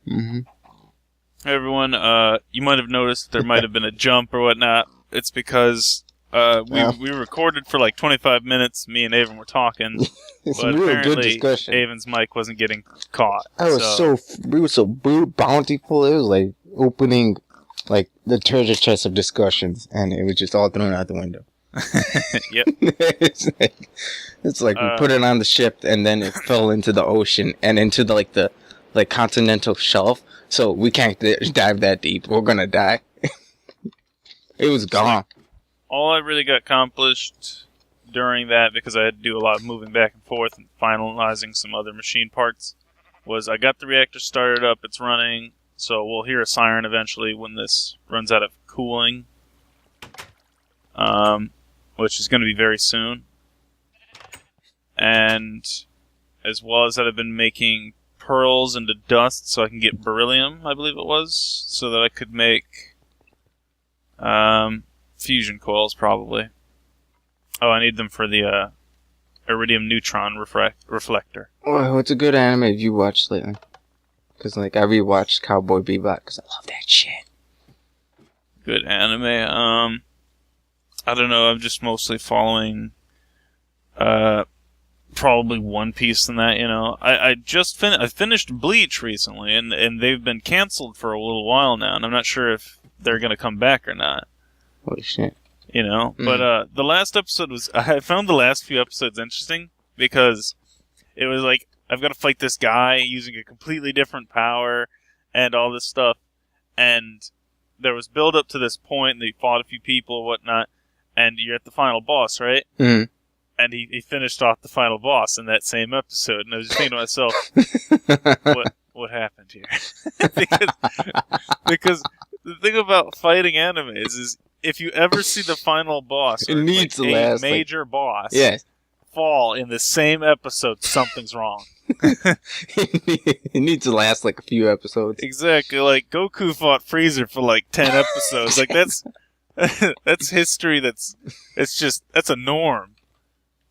Mm-hmm. Hey everyone, you might have noticed there might have been a jump or whatnot. It's because we recorded for like 25 minutes. Me and Avon were talking, It's but a real good apparently discussion. Avon's mic wasn't getting caught. We were so bountiful. It was like opening like the treasure chest of discussions, and it was just all thrown out the window. Yep. it's like we put it on the ship, and then it fell into the ocean and into the continental shelf. So we can't dive that deep. We're gonna die. It was gone. Like, all I really got accomplished during that, because I had to do a lot of moving back and forth and finalizing some other machine parts, was I got the reactor started up. It's running, so we'll hear a siren eventually when this runs out of cooling, which is going to be very soon. And as well as that, I've been making pearls into dust so I can get beryllium, I believe it was, so that I could make fusion coils, probably. Oh, I need them for the iridium neutron reflector. Oh, what's a good anime have you watched lately? Because I rewatched Cowboy Bebop because I love that shit. Good anime. I don't know. I'm just mostly following probably One Piece and that. You know, I just I finished Bleach recently, and they've been canceled for a little while now, and I'm not sure if they're gonna come back or not. Holy shit. You know, but the last episode was... I found the last few episodes interesting because it was like, I've got to fight this guy using a completely different power and all this stuff, and there was build up to this point, and they fought a few people and whatnot, and you're at the final boss, right? Mm-hmm. And he finished off the final boss in that same episode, and I was just thinking to myself, what happened here? because the thing about fighting animes is, if you ever see the final boss, or a major boss, fall in the same episode, something's wrong. It needs to last like a few episodes. Exactly, like Goku fought Freezer for like 10 episodes. Like that's history. That's a norm.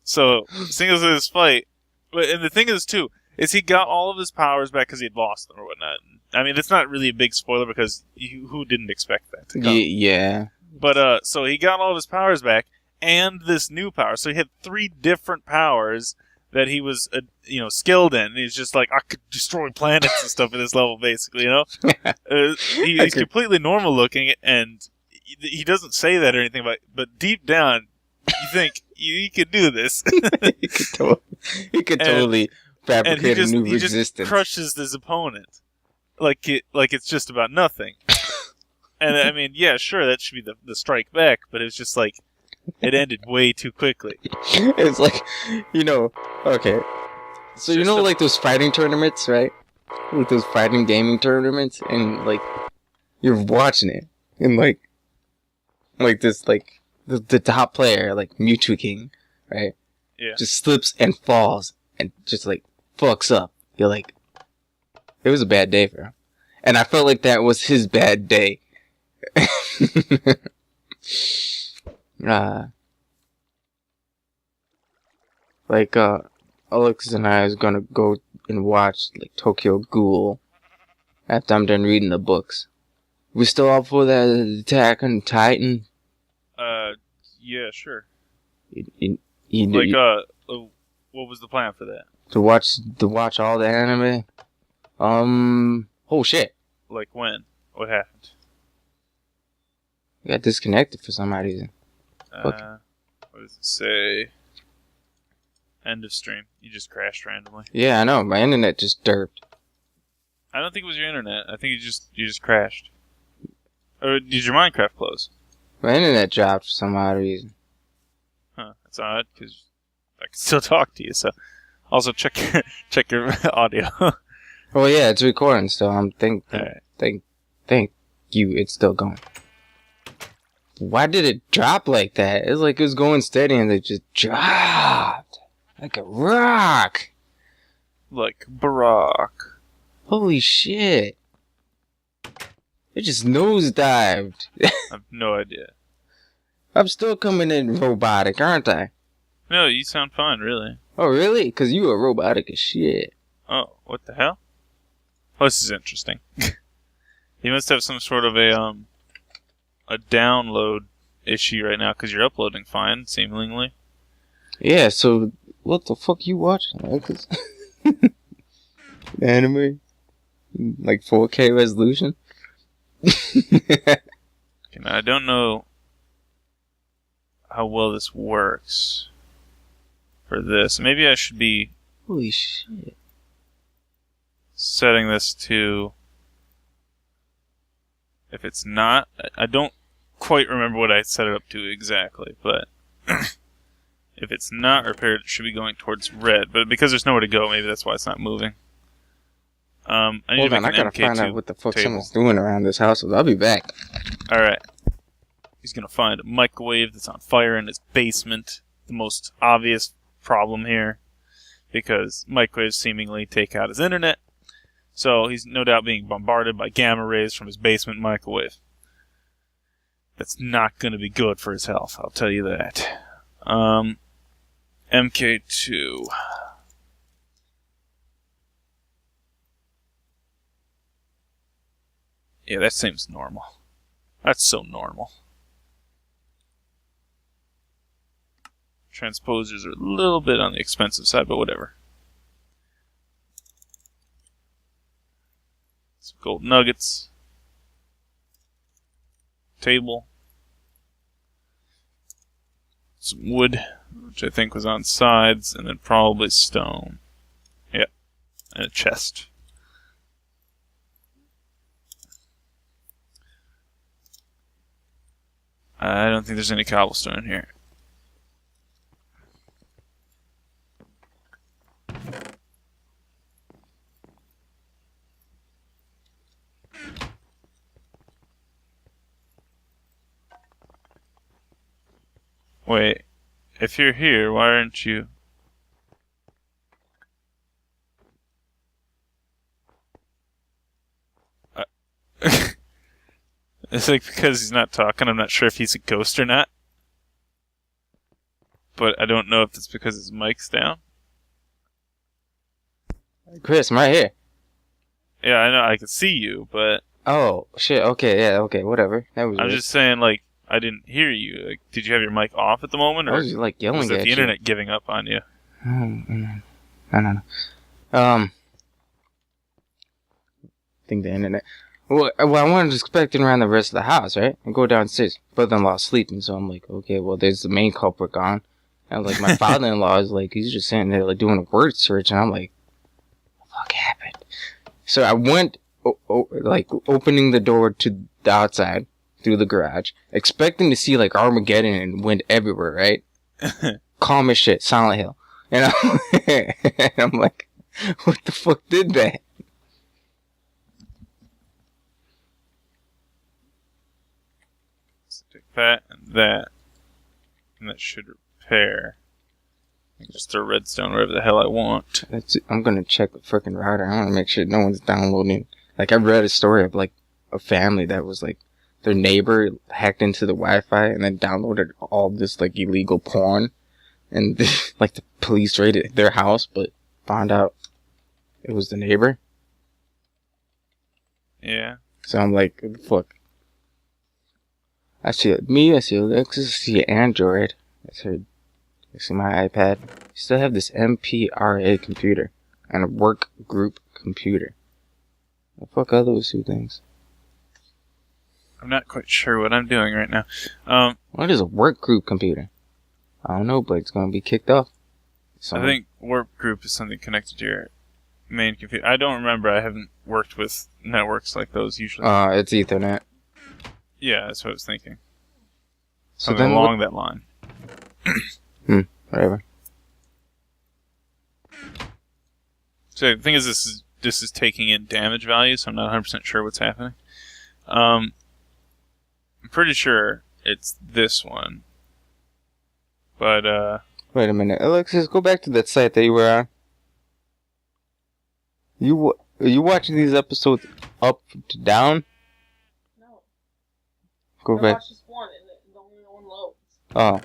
So seeing as this fight, and the thing is too, is he got all of his powers back because he'd lost them or whatnot. I mean, it's not really a big spoiler because who didn't expect that to come? Yeah. But, so he got all of his powers back, and this new power. So he had 3 different powers that he was, skilled in. And he's just like, I could destroy planets and stuff at this level, basically, you know? He's completely normal looking, and he doesn't say that or anything, but deep down, you think, he could do this. he could totally fabricate a new existence. He just crushes his opponent. Like it's just about nothing. And I mean, yeah, sure, that should be the strike back, but it was just like, it ended way too quickly. It's like, okay. So like those fighting tournaments, right? Like those fighting gaming tournaments, and like, you're watching it, and like this, like, the top player, like Mewtwo King, right? Yeah. Just slips and falls, and just like, fucks up. You're like, it was a bad day for him. And I felt like that was his bad day. Alex and I is gonna go and watch like Tokyo Ghoul after I'm done reading the books. We still up for that Attack on Titan? Yeah, sure. What was the plan for that? To watch all the anime? Oh shit. Like when? What happened? I got disconnected for some reason. What does it say? End of stream. You just crashed randomly. Yeah, I know. My internet just derped. I don't think it was your internet. I think you just crashed. Or did your Minecraft close? My internet dropped for some odd reason. Huh. That's odd, because I can still talk to you, so... Also, check your audio. Oh yeah, it's recording still. Thank you. It's still going. Why did it drop like that? It's like it was going steady and it just dropped. Like a rock. Like Barack. Holy shit. It just nosedived. I have no idea. I'm still coming in robotic, aren't I? No, you sound fine, really. Oh, really? Because you are robotic as shit. Oh, what the hell? Well, this is interesting. You must have some sort of a download issue right now because you're uploading fine, seemingly. Yeah, so what the fuck you watching? Anime? Like 4K resolution? Okay, now I don't know how well this works for this. Maybe I should be... Holy shit. Setting this to... If it's not... I don't quite remember what I set it up to exactly, but... If it's not repaired, it should be going towards red. But because there's nowhere to go, maybe that's why it's not moving. I need Hold to on, make I an gotta find out what the fuck table. someone's doing around this house. I'll be back. Alright. He's gonna find a microwave that's on fire in his basement. The most obvious problem here. Because microwaves seemingly take out his internet. So he's no doubt being bombarded by gamma rays from his basement microwave. That's not gonna be good for his health, I'll tell you that. MK2. Yeah, that seems normal. That's so normal. Transposers are a little bit on the expensive side, but whatever. Some gold nuggets. Table. Some wood, which I think was on sides, and then probably stone. Yep. And a chest. I don't think there's any cobblestone in here. Wait, if you're here, why aren't you... It's like because he's not talking, I'm not sure if he's a ghost or not. But I don't know if it's because his mic's down. Chris, I'm right here. Yeah, I know, I could see you, but... Oh, shit, okay, yeah, okay, whatever. That was I'm weird. just saying, like, I didn't hear you. Like, did you have your mic off at the moment? Or I was just, like, yelling was it at the you. internet giving up on you? No. I think the internet... Well, I wasn't expecting around the rest of the house, right? I go downstairs. Brother-in-law's sleeping, so I'm like, okay, well, there's the main culprit gone. And, like, my father-in-law is, like, he's just sitting there, like, doing a word search, and I'm like, what the fuck happened? So I went, like, opening the door to the outside, through the garage, expecting to see, like, Armageddon and wind everywhere, right? Calm as shit, Silent Hill. And I'm like, what the fuck did that? That and that. And that should repair. I can just throw redstone wherever the hell I want. That's it. I'm gonna check the freaking router. I wanna make sure no one's downloading. Like, I read a story of, like, a family that was, like, their neighbor hacked into the Wi-Fi and then downloaded all this, like, illegal porn. And, like, the police raided their house, but found out it was the neighbor. Yeah. So I'm like, what the fuck? I see me, I see Alexis, I see Android. I see my iPad. I still have this MPRA computer and a work group computer. The fuck are those two things? I'm not quite sure what I'm doing right now. What is a work group computer? I don't know, but it's gonna be kicked off. I think work group is something connected to your main computer. I don't remember. I haven't worked with networks like those usually. It's Ethernet. Yeah, that's what I was thinking. So Something then along that line. Whatever. So the thing is, this is taking in damage value, so I'm not 100% sure what's happening. I'm pretty sure it's this one. But, Wait a minute. Alexis, go back to that site that you were on. Are you watching these episodes up to down? No. Go I back. watched this one and the only one loads. Oh.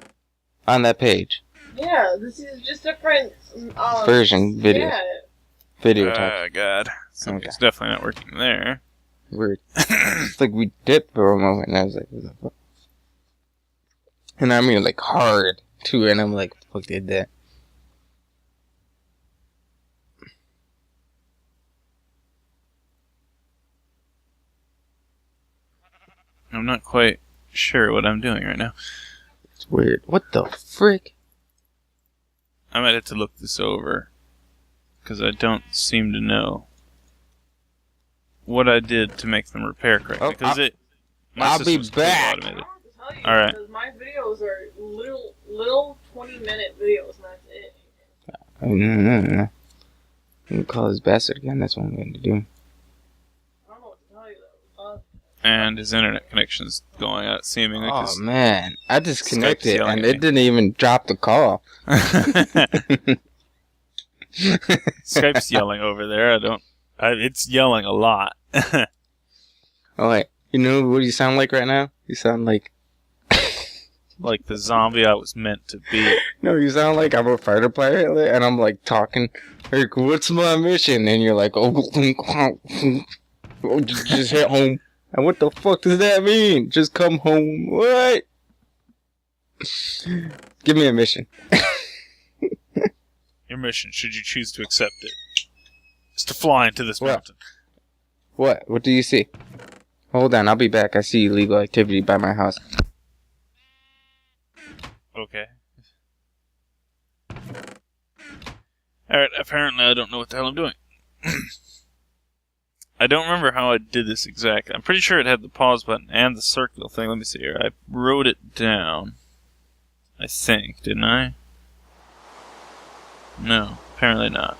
On that page. Yeah, this is just different Version video. Yeah. Video type. God. Something's definitely not working there. Weird. It's like we dipped for a moment, and I was like, what the fuck? And I mean, like, hard, too, and I'm like, fuck did that? I'm not quite sure what I'm doing right now. It's weird. What the frick? I might have to look this over, because I don't seem to know what I did to make them repair correctly. Because I'll be back. Automated. All right. Because my videos are little 20-minute videos, and that's it. Oh, no. I'm gonna call this bastard again. That's what I'm going to do. I don't know what to tell you though. And his internet connection's going out seemingly. Oh man, I disconnected Skype's and it didn't even drop the call. Skype's yelling over there. It's yelling a lot. Oh wait, you know what you sound like right now? You sound like like the zombie I was meant to be. No, you sound like I'm a fighter pilot and I'm like talking like, what's my mission? And you're like, oh, just hit home. And what the fuck does that mean? Just come home. What? Give me a mission. Your mission, should you choose to accept it, is to fly into this mountain. What? What do you see? Hold on, I'll be back. I see illegal activity by my house. Okay. Alright, apparently I don't know what the hell I'm doing. I don't remember how I did this exactly. I'm pretty sure it had the pause button and the circle thing. Let me see here. I wrote it down. I think, didn't I? No, apparently not.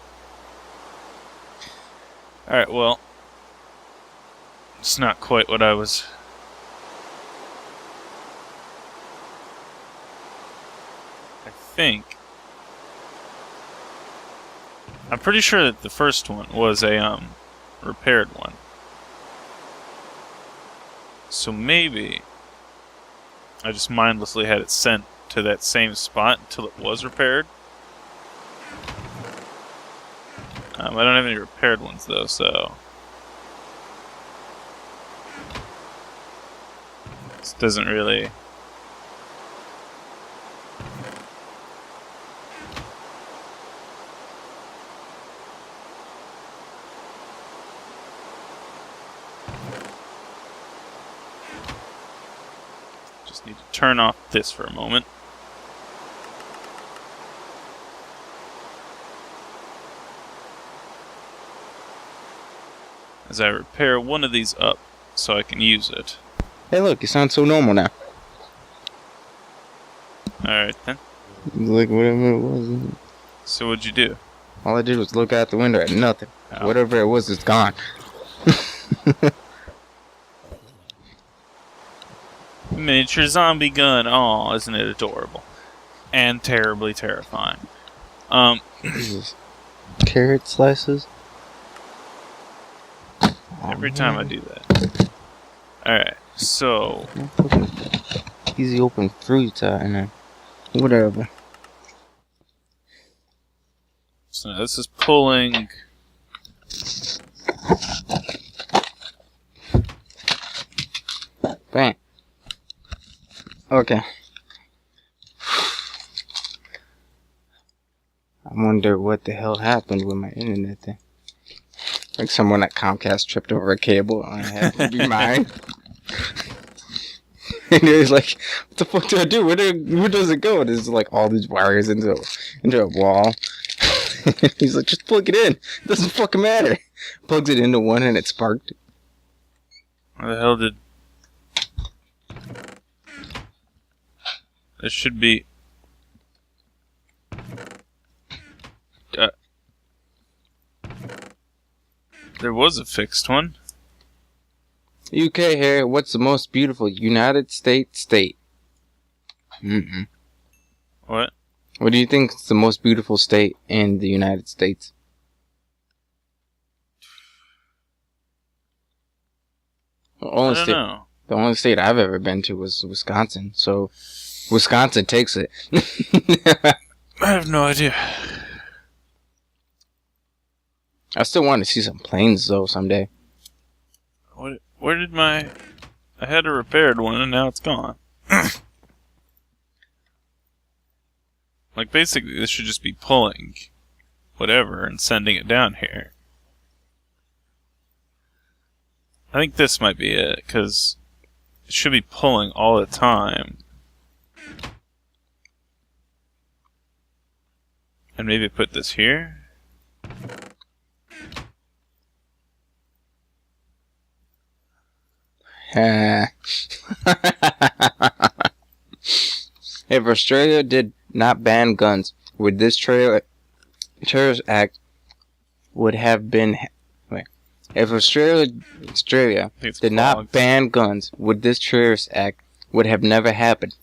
Alright, well. It's not quite what I was... I think. I'm pretty sure that the first one was a, repaired one. So maybe I just mindlessly had it sent to that same spot until it was repaired. I don't have any repaired ones though, so this doesn't really... Just need to turn off this for a moment. As I repair one of these up so I can use it. Hey look, you sound so normal now. Alright then. Like whatever it was. So what'd you do? All I did was look out the window at nothing. Oh. Whatever it was, it's gone. Miniature zombie gun. Aw, isn't it adorable? And terribly terrifying. Jesus. Carrot slices? Every time I do that. Alright, so... Easy open fruit and then whatever. So this is pulling... Bang. Okay. I wonder what the hell happened with my internet thing. Like someone at Comcast tripped over a cable and it had to be mine. And he was like, what the fuck do I do? Where does it go? And there's like all these wires into a wall. He's like, just plug it in. It doesn't fucking matter. Plugs it into one and it sparked. Where the hell did... This should be... There was a fixed one. UK here, what's the most beautiful United States state? What? What do you think is the most beautiful state in the United States? The only state I've ever been to was Wisconsin, so Wisconsin takes it. I have no idea. I still want to see some planes though someday. Where did my... I had a repaired one and now it's gone. Like, basically, this should just be pulling whatever and sending it down here. I think this might be it, because it should be pulling all the time. And maybe put this here? If Australia did not ban guns, would this terrorist act would have been... Wait. If Australia did not ban guns, would this terrorist act would have never happened?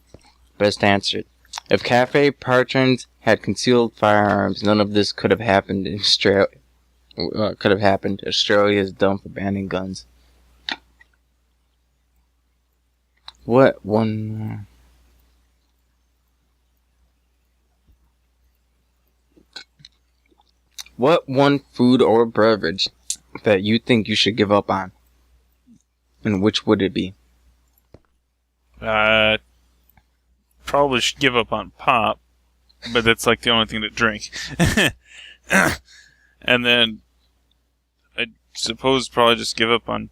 Best answered. If cafe patrons had concealed firearms, none of this could have happened in Australia. Australia is dumb for banning guns. What one... What one food or beverage that you think you should give up on? And which would it be? Probably should give up on pop, but that's like the only thing to drink. And then I suppose probably just give up on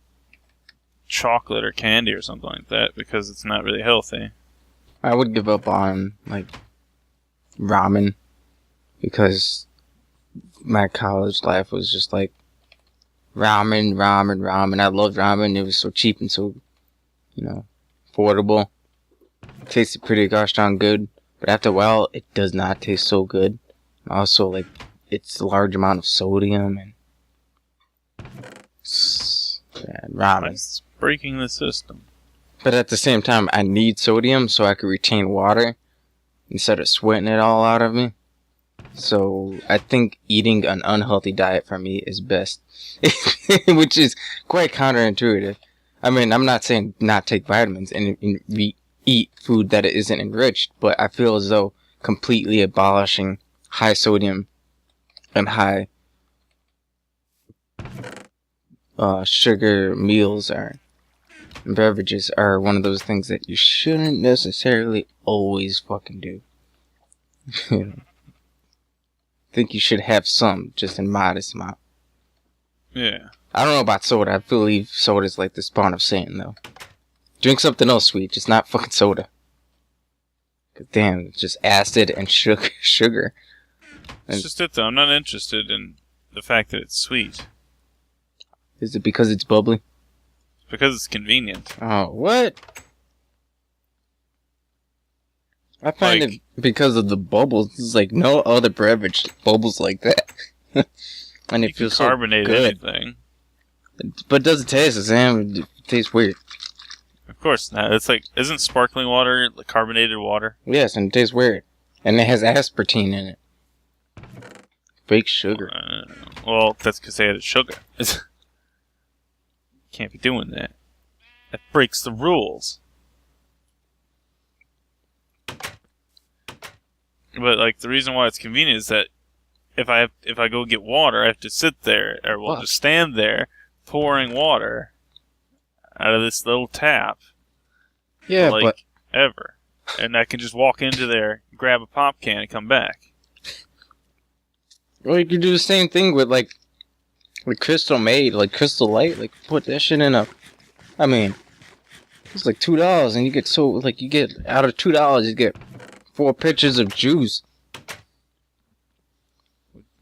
chocolate or candy or something like that because it's not really healthy. I would give up on like ramen because my college life was just like ramen. I loved ramen. It was so cheap and so, affordable. It tasted pretty gosh darn good. But after a while, it does not taste so good. Also, like, it's a large amount of sodium and ramen. It's breaking the system. But at the same time, I need sodium so I can retain water instead of sweating it all out of me. So I think eating an unhealthy diet for me is best, which is quite counterintuitive. I mean, I'm not saying not take vitamins and eat food that isn't enriched, but I feel as though completely abolishing high sodium and high sugar meals or beverages are one of those things that you shouldn't necessarily always fucking do. I think you should have some, just in modest amount. Yeah. I don't know about soda. I believe soda is like the spawn of Satan, though. Drink something else sweet, just not fucking soda. Cause damn, it's just acid and sugar. It's just it, though. I'm not interested in the fact that it's sweet. Is it because it's bubbly? It's because it's convenient. Oh, what? I find it because of the bubbles. It's like no other beverage bubbles like that. And it feels so carbonate good. Anything. But does it taste the same? It tastes weird. Of course not. It's like, isn't sparkling water like carbonated water? Yes, and it tastes weird. And it has aspartame in it. Fake sugar. Well, that's because they added sugar. Can't be doing that. That breaks the rules. But like the reason why it's convenient is that if I go get water, I have to sit there or just stand there pouring water out of this little tap. Yeah, but ever, and I can just walk into there, grab a pop can, and come back. Well, you could do the same thing with like Crystal Made, like Crystal Light, like put that shit in a. I mean, it's like $2, and you get out of $2, you get 4 pitchers of juice.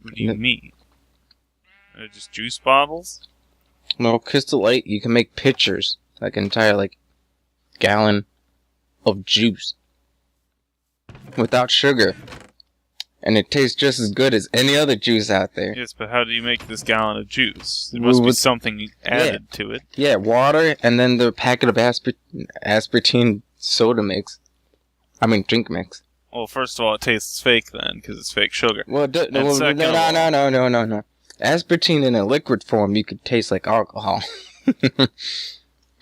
What do you mean? They're just juice bottles? No, Crystal Light, you can make pitchers, like an entire gallon of juice without sugar, and it tastes just as good as any other juice out there. Yes, but how do you make this gallon of juice? There must be something added to it. Yeah, water, and then the packet of aspartame soda mix. I mean, drink mix. Well, first of all, it tastes fake then, because it's fake sugar. Well, no. Aspartame in a liquid form, you could taste like alcohol. But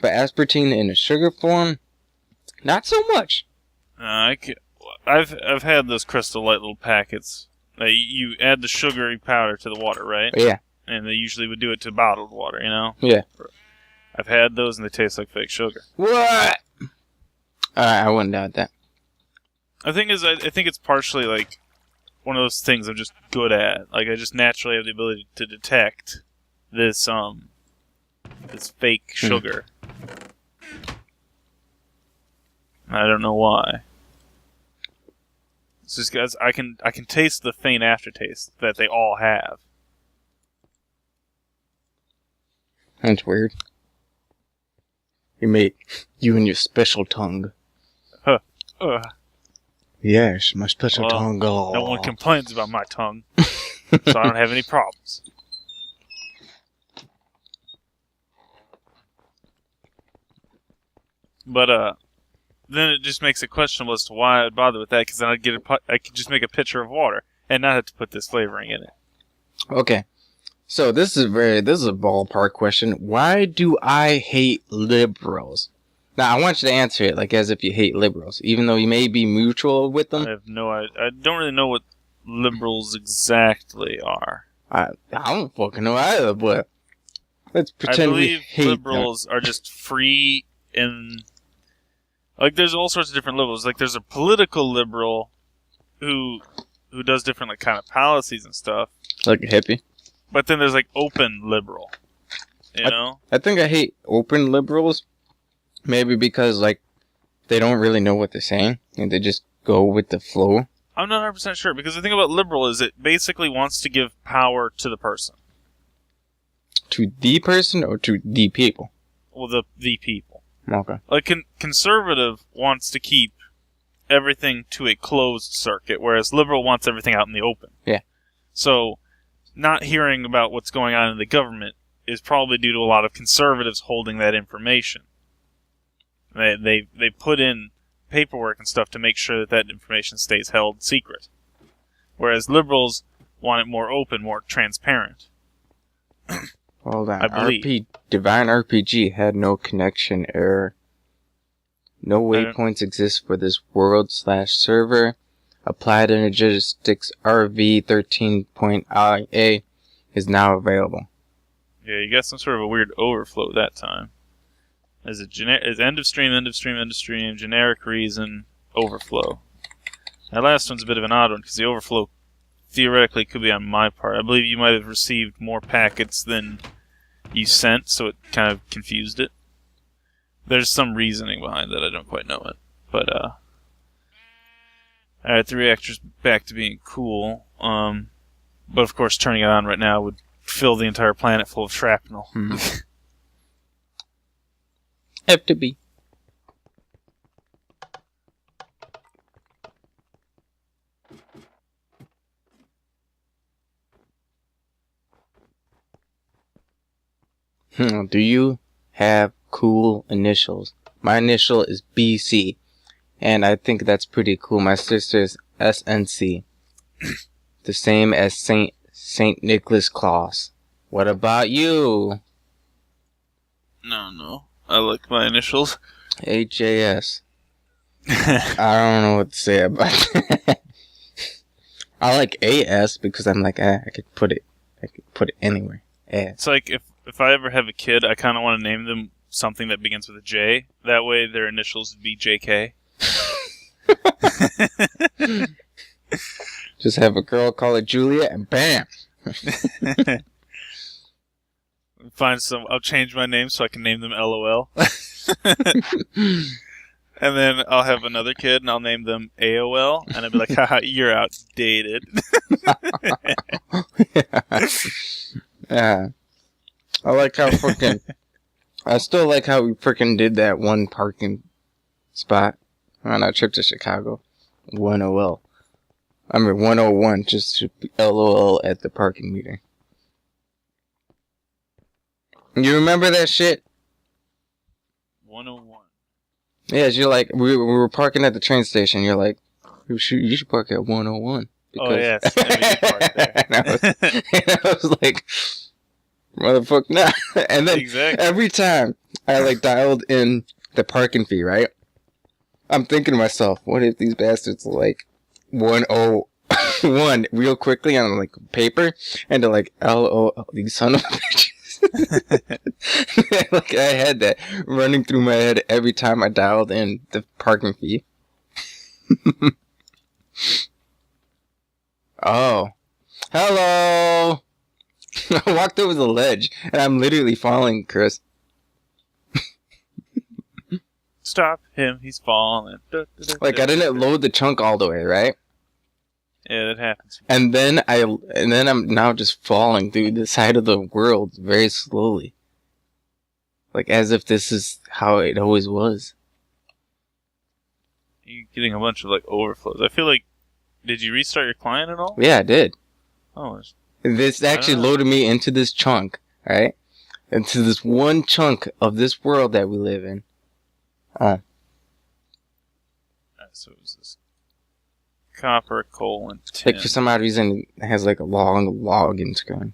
aspartame in a sugar form, not so much. I've had those Crystal Light little packets. You add the sugary powder to the water, right? Yeah. And they usually would do it to bottled water, you know? Yeah. I've had those and they taste like fake sugar. What? I wouldn't doubt that. The thing is, I think it's partially like one of those things I'm just good at. Like, I just naturally have the ability to detect this fake sugar. I don't know why. It's just because I can taste the faint aftertaste that they all have. That's weird. You and your special tongue. Yes, my special tongue. Oh. No one complains about my tongue, so I don't have any problems. But then it just makes it questionable as to why I'd bother with that, because then I could just make a pitcher of water and not have to put this flavoring in it. Okay, so this is a ballpark question. Why do I hate liberals? Now I want you to answer it like as if you hate liberals, even though you may be mutual with them. I have no idea. I don't really know what liberals exactly are. I don't fucking know either, but let's pretend we hate liberals are just free and. Like, there's all sorts of different levels. Like, there's a political liberal who does different, like, kind of policies and stuff. Like a hippie. But then there's, like, open liberal. You know? I think I hate open liberals. Maybe because, like, they don't really know what they're saying. And they just go with the flow. I'm not 100% sure. Because the thing about liberal is it basically wants to give power to the person. To the person or to the people? Well, the people. Okay. Like, conservative wants to keep everything to a closed circuit, whereas liberal wants everything out in the open. Yeah. So, not hearing about what's going on in the government is probably due to a lot of conservatives holding that information. They put in paperwork and stuff to make sure that information stays held secret. Whereas liberals want it more open, more transparent. Hold on. I believe. DivineRPG had no connection error. No waypoints exist for this world/server. AppliedEnergistics RV13.IA is now available. Yeah, you got some sort of a weird overflow that time. As end of stream, generic reason, overflow. That last one's a bit of an odd one, because the overflow theoretically could be on my part. I believe you might have received more packets than you sent, so it kind of confused it. There's some reasoning behind that, I don't quite know it. But, alright, the reactor's back to being cool. But of course, turning it on right now would fill the entire planet full of shrapnel. FTB. Do you have cool initials? My initial is BC, and I think that's pretty cool. My sister's SNC, the same as Saint Nicholas Claus. What about you? No. I like my initials. HAS. I don't know what to say about that. I like AS because I'm like, I could put it anywhere. It's like if I ever have a kid, I kind of want to name them something that begins with a J. That way their initials would be JK. Just have a girl call it Julia and bam! I'll change my name so I can name them LOL. And then I'll have another kid and I'll name them AOL. And I'll be like, haha, you're outdated. Yeah. I still like how we freaking did that one parking spot on our trip to Chicago. 101, just to LOL at the parking meter. You remember that shit? 101. Yeah, you're like, we were parking at the train station. You're like, you should park at 101. Oh, yes. And we did park there. and I was like, motherfucker, nah. And then every time I like dialed in the parking fee, right? I'm thinking to myself, what if these bastards are like 10 one real quickly on like paper, and they're like, LOL, these son of bitches. Like I had that running through my head every time I dialed in the parking fee. Oh, hello. I walked over the ledge and I'm literally falling, Chris. Stop him, he's falling. Like I didn't load the chunk all the way, right? Yeah, that happens. And then I'm now just falling through the side of the world very slowly. Like as if this is how it always was. You're getting a bunch of like overflows. I feel like, did you restart your client at all? Yeah, I did. Oh, this actually loaded me into this chunk, right? Into this one chunk of this world that we live in. So it was this copper, coal, and tin. Like for some odd reason, it has like a long login screen.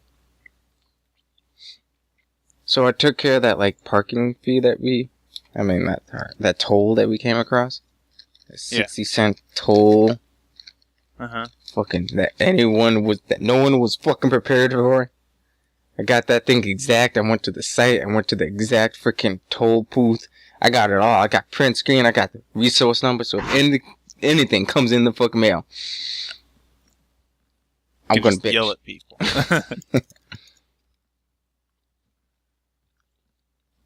So I took care of that like parking fee that that toll that we came across. A 60-cent toll. Fucking that no one was fucking prepared for. I got that thing exact. I went to the site. I went to the exact freaking toll booth. I got it all. I got print screen. I got the resource number. So if anything comes in the fucking mail, I'm gonna bitch. Yell at people.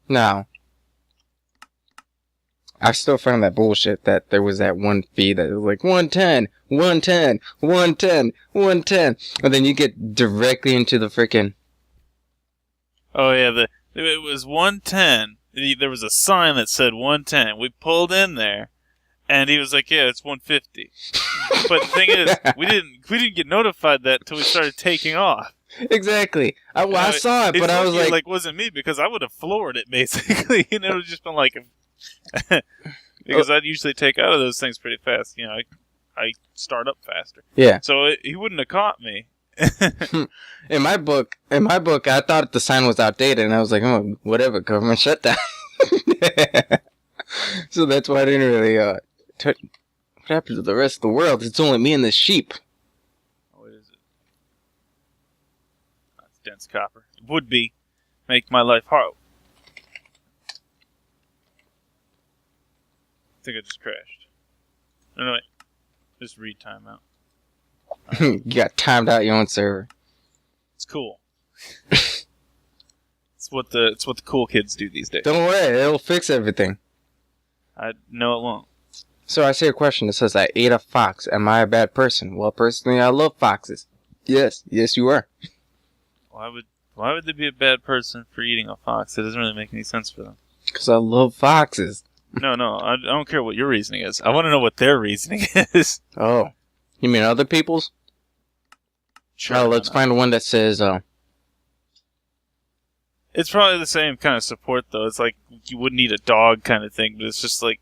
Now, I still find that bullshit that there was that one fee that was like 110, 110, 110, 110, and then you get directly into the freaking. Oh yeah, it was 110. There was a sign that said 110. We pulled in there, and he was like, "Yeah, it's 150." But the thing is, we didn't get notified that until we started taking off. Exactly. I saw it, but I was like, wasn't me because I would have floored it basically, and it would have just been like, because I'd usually take out of those things pretty fast. You know, I start up faster. Yeah. So he wouldn't have caught me. In my book, I thought the sign was outdated, and I was like, "Oh, whatever, government shutdown." So that's why I didn't really. What happened to the rest of the world? It's only me and the sheep. What is it? That's dense copper. It would be make my life hard. I think I just crashed. No, wait. Just read timeout. You got timed out your own server. It's cool. It's what the cool kids do these days. Don't worry, it'll fix everything. No, it won't. So I see a question that says, I ate a fox. Am I a bad person? Well, personally, I love foxes. Yes, you are. Why would they be a bad person for eating a fox? It doesn't really make any sense for them. Because I love foxes. No, I don't care what your reasoning is. I want to know what their reasoning is. Oh. You mean other people's? Sure. Well, let's find one that says, It's probably the same kind of support, though. It's like you wouldn't eat a dog kind of thing, but it's just like,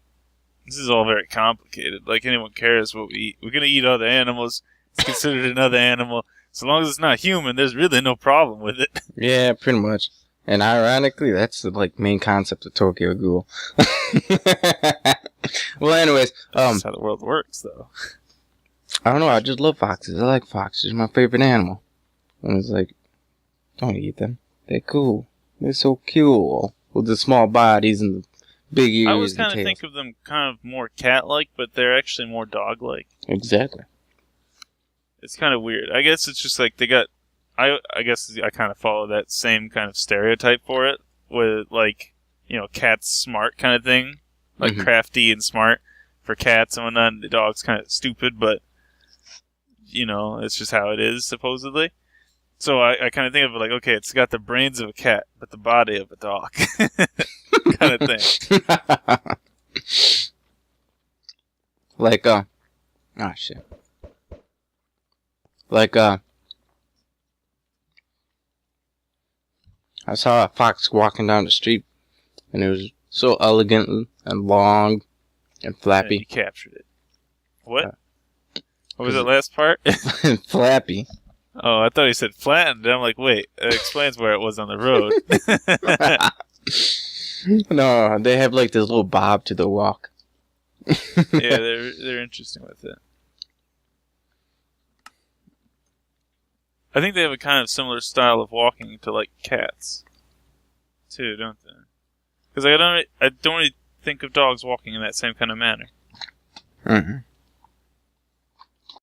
this is all very complicated. Like, anyone cares what we eat. We're going to eat other animals. It's considered another animal. So long as it's not human, there's really no problem with it. Yeah, pretty much. And ironically, that's the like main concept of Tokyo Ghoul. Well, anyways, That's how the world works, though. I don't know. I just love foxes. I like foxes. My favorite animal. And it's like, don't eat them. They're cool. They're so cool with the small bodies and the big ears. I always kind of think of them kind of more cat-like, but they're actually more dog-like. Exactly. It's kind of weird. I guess it's just like they got. I guess I kind of follow that same kind of stereotype for it, with like, you know, cats smart kind of thing, like crafty and smart for cats and whatnot. The dog's kind of stupid, but you know, it's just how it is supposedly. So I kind of think of it like, okay, it's got the brains of a cat, but the body of a dog, kind of thing. Like oh shit. Like I saw a fox walking down the street, and it was so elegant and long and flappy. And you captured it. What? What was that last part? Flappy. Oh, I thought he said flattened. I'm like, wait, it explains where it was on the road. No, they have like this little bob to the walk. Yeah, they're interesting with it. I think they have a kind of similar style of walking to like cats, too, don't they? Because I don't really think of dogs walking in that same kind of manner. Mm-hmm.